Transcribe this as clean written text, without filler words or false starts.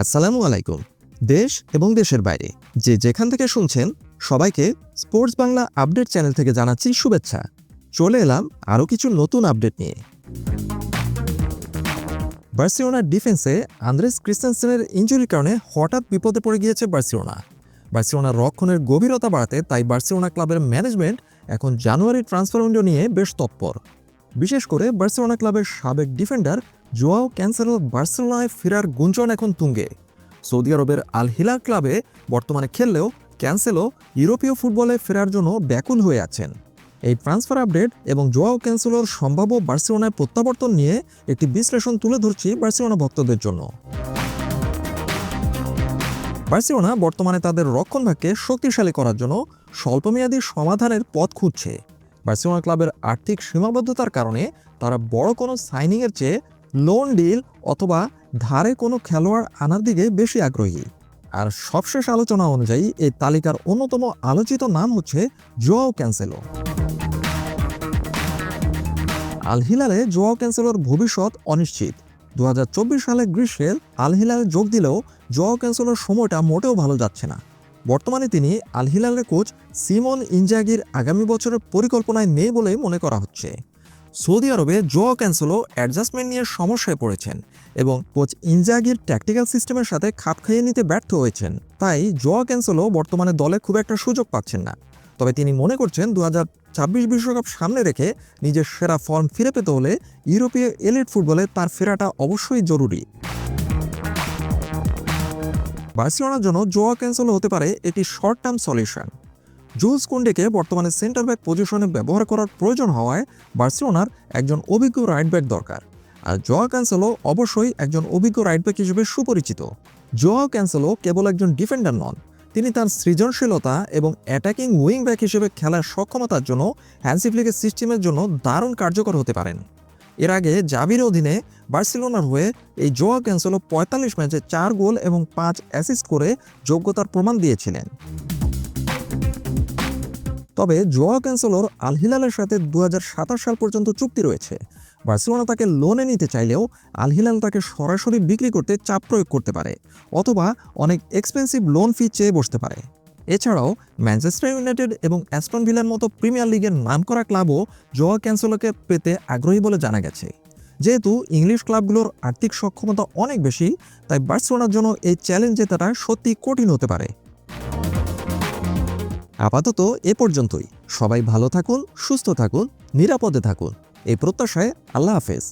আসসালামু আলাইকুম। দেশ এবং দেশের বাইরে যে যেখান থেকে শুনছেন সবাইকে স্পোর্টস বাংলা আপডেট চ্যানেল থেকে জানাচ্ছি শুভেচ্ছা। চলে এলাম আরও কিছু নতুন আপডেট নিয়ে। বার্সেলোনার ডিফেন্সে আন্দ্রেস ক্রিস্টেনসেনের ইনজুরির কারণে হঠাৎ বিপদে পড়ে গিয়েছে বার্সেলোনার রক্ষণের গভীরতা বাড়াতে তাই বার্সেলোনা ক্লাবের ম্যানেজমেন্ট এখন জানুয়ারি ট্রান্সফার উইন্ডো নিয়ে বেশ তৎপর। বিশেষ করে বার্সেলোনা ক্লাবের সাবেক ডিফেন্ডার জোয়াও ক্যানসেলো বার্সেলোনায় ফেরার গুঞ্জন এখন তুঙ্গে। সৌদি আরবের আল হিলাল ক্লাবে বর্তমানে খেললেও ক্যানসেলো ইউরোপীয় ফুটবলে ফেরার জন্য ব্যাকুল হয়ে আছেন। এই ট্রান্সফার আপডেট এবং জোয়াও ক্যানসেলোর সম্ভাব্য বার্সেলোনায় প্রত্যাবর্তন নিয়ে একটি বিশ্লেষণ তুলে ধরছি বার্সেলোনা ভক্তদের জন্য। বার্সেলোনা বর্তমানে তাদের রক্ষণভাগকে শক্তিশালী করার জন্য স্বল্পমেয়াদী সমাধানের পথ খুঁজছে। বার্সেলোনা ক্লাবের আর্থিক সীমাবদ্ধতার কারণে তারা বড় কোনো সাইনিংয়ের চেয়ে লোন ডিল অথবা ধারে কোনো খেলোয়াড় আনার দিকে বেশি আগ্রহী। আর সবশেষ আলোচনা অনুযায়ী এই তালিকার অন্যতম আলোচিত নাম হচ্ছে জোয়াও ক্যানসেলো। আল হিলালে জোয়াও ক্যানসেলোর ভবিষ্যৎ অনিশ্চিত। 2024 সালে গ্রীষ্মে আল হিলালে যোগ দিলেও জোয়াও ক্যানসেলোর সময়টা মোটেও ভালো যাচ্ছে না। বর্তমানে তিনি আল হিলালের কোচ সিমন ইনজাগির আগামী বছরের পরিকল্পনায় নেই বলে মনে করা হচ্ছে। সৌদি আরবে জোয়াও ক্যানসেলো অ্যাডজাস্টমেন্ট নিয়ে সমস্যায় পড়েছেন এবং কোচ ইনজাগির ট্যাকটিক্যাল সিস্টেমের সাথে খাপ খাইয়ে নিতে ব্যর্থ হয়েছেন। তাই জোয়াও ক্যানসেলো বর্তমানে দলে খুব একটা সুযোগ পাচ্ছেন না। তবে তিনি মনে করছেন 2026 বিশ্বকাপ সামনে রেখে নিজের সেরা ফর্ম ফিরে পেতে হলে ইউরোপীয় এলিট ফুটবলে তার ফেরাটা অবশ্যই জরুরি। বার্সেলোনার জন্য জোয়াও ক্যানসেলো হতে পারে একটি শর্ট টার্ম সলিউশন। জুলস কুন্ডেকে বর্তমানে সেন্টার ব্যাক পজিশনে ব্যবহার করার প্রয়োজন হওয়ায় বার্সেলোনার একজন অভিজ্ঞ রাইট ব্যাক দরকার। আর জোয়াও ক্যানসেলো অবশ্যই একজন অভিজ্ঞ রাইট ব্যাক হিসেবে সুপরিচিত। জোয়াও ক্যানসেলো কেবল একজন ডিফেন্ডার নন, তিনি তার সৃজনশীলতা এবং অ্যাটাকিং উইং ব্যাক হিসেবে খেলার সক্ষমতার জন্য হ্যান্সি ফ্লিকের সিস্টেমের জন্য দারুণ কার্যকর হতে পারেন। এর আগে জাভির অধীনে বার্সেলোনার হয়ে এই জোয়াও ক্যানসেলো 45 ম্যাচে 4 গোল এবং 5 অ্যাসিস্ট করে যোগ্যতার প্রমাণ দিয়েছিলেন। তবে জোয়াও ক্যানসেলোর আল হিলালের সাথে 2027 সাল পর্যন্ত চুক্তি রয়েছে। বার্সেলোনা তাকে লোনে নিতে চাইলেও আল হিলাল তাকে সরাসরি বিক্রি করতে চাপ প্রয়োগ করতে পারে অথবা অনেক এক্সপেন্সিভ লোন ফি চেয়ে বসতে পারে। এছাড়াও ম্যানচেস্টার ইউনাইটেড এবং অ্যাস্টন ভিলার মতো প্রিমিয়ার লিগের নামকরা ক্লাবও জোয়াও ক্যানসেলোকে পেতে আগ্রহী বলে জানা গেছে। যেহেতু ইংলিশ ক্লাবগুলোর আর্থিক সক্ষমতা অনেক বেশি, তাই বার্সেলোনার জন্য এই চ্যালেঞ্জ জেতাটা সত্যি কঠিন হতে পারে। আপাতত এ পর্যন্তই। সবাই ভালো থাকুন, সুস্থ থাকুন, নিরাপদে থাকুন, এই প্রত্যাশায় আল্লাহ হাফেজ।